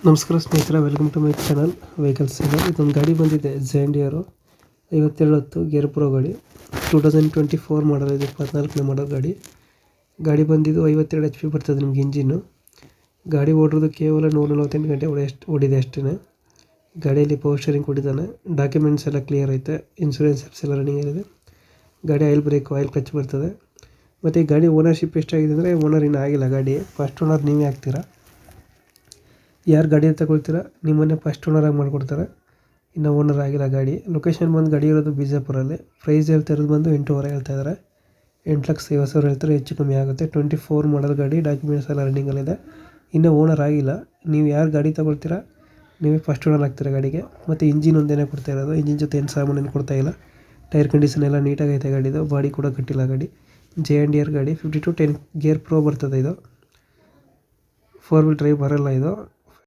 ನಮಸ್ಕಾರ ಸ್ನೇಹಿತರೆ, welcome to my channel vehicles seller. ಇದೊಂದು ಗಾಡಿ ಬಂದಿದೆ ಜೆಂಡಿಯರು 5710 ಗೇರ್ ಪ್ರೋ ಗಾಡಿ. 2024 ಮಾಡಲ್ ಇದೆ, 24ನೇ ಮಾಡಲ್ ಗಾಡಿ ಬಂದಿದ್ದು 52 HP ಬರ್ತದೆ ನಿಮ್ಗೆ ಇಂಜಿನ್ನು. ಗಾಡಿ ಓಡಿರೋದು ಕೇವಲ 148 ಗಂಟೆ ಓಡಿದೆ ಅಷ್ಟೇ. ಗಾಡಿಯಲ್ಲಿ ಪವರ್ ಸ್ಟೇರಿಂಗ್ ಕೊಟ್ಟಿದ್ದಾನೆ. ಡಾಕ್ಯುಮೆಂಟ್ಸ್ ಎಲ್ಲ ಕ್ಲಿಯರ್ ಐತೆ. ಇನ್ಸೂರೆನ್ಸ್ ಎಲ್ಲ ರನ್ನಿಂಗ್ ಇದೆ. ಗಾಡಿ ಆಯಿಲ್ ಬ್ರೇಕ್ ಆಯಿಲ್ ಕ್ಲಚ್ ಬರ್ತದೆ. ಮತ್ತು ಈ ಗಾಡಿ ಓನರ್ಶಿಪ್ ಎಷ್ಟಾಗಿದೆ ಅಂದರೆ, ಓನರ್ ಇನ್ನೂ ಆಗಿಲ್ಲ. ಗಾಡಿ ಫಸ್ಟ್ ಓನರ್ ನೀವೇ ಆಗ್ತೀರಾ. ಯಾರು ಗಾಡಿ ತಗೊಳ್ತೀರಾ ನಿಮ್ಮನ್ನೇ ಫಸ್ಟ್ ಓನರಾಗಿ ಮಾಡಿಕೊಡ್ತಾರೆ. ಇನ್ನು ಓನರ್ ಆಗಿಲ್ಲ ಗಾಡಿ. ಲೊಕೇಶನ್ ಬಂದು ಗಾಡಿ ಇರೋದು ಬಿಜಾಪುರಲ್ಲಿ. ಪ್ರೈಸ್ ಹೇಳ್ತಾ ಇರೋದು ಬಂದು 8,500 ಹೇಳ್ತಾ ಇದ್ದಾರೆ. 8,50,000 ಹೇಳ್ತಾರೆ, ಹೆಚ್ಚು ಕಮ್ಮಿ ಆಗುತ್ತೆ. 24 ಮಾಡಲ್ ಗಾಡಿ, ಡಾಕ್ಯುಮೆಂಟ್ಸ್ ಎಲ್ಲ ರನ್ನಿಂಗಲ್ಲಿದೆ. ಇನ್ನೂ ಓನರ್ ಆಗಿಲ್ಲ. ನೀವು ಯಾರು ಗಾಡಿ ತಗೊಳ್ತೀರಾ ನೀವೇ ಫಸ್ಟ್ ಓನರ್ ಆಗ್ತೀರಾ ಗಾಡಿಗೆ. ಮತ್ತು ಇಂಜಿನ್ ಒಂದೇನೇ ಕೊಡ್ತಾ ಇರೋದು, ಇಂಜಿನ್ ಜೊತೆ ಏನು ಸಾಮಾನೇನು ಕೊಡ್ತಾ ಇಲ್ಲ. ಟೈರ್ ಕಂಡೀಷನ್ ಎಲ್ಲ ನೀಟಾಗೈತೆ ಗಾಡಿದು. ಬಾಡಿ ಕೂಡ ಕಟ್ಟಿಲ್ಲ ಗಾಡಿ. ಜೆ&ಡಿಯರ್ ಗಾಡಿ. 5210 ಗೇರ್ ಪ್ರೋ ಬರ್ತದೆ ಇದು. 4 ವೀಲ್ ಡ್ರೈವ್ ಬರೋಲ್ಲ ಇದು.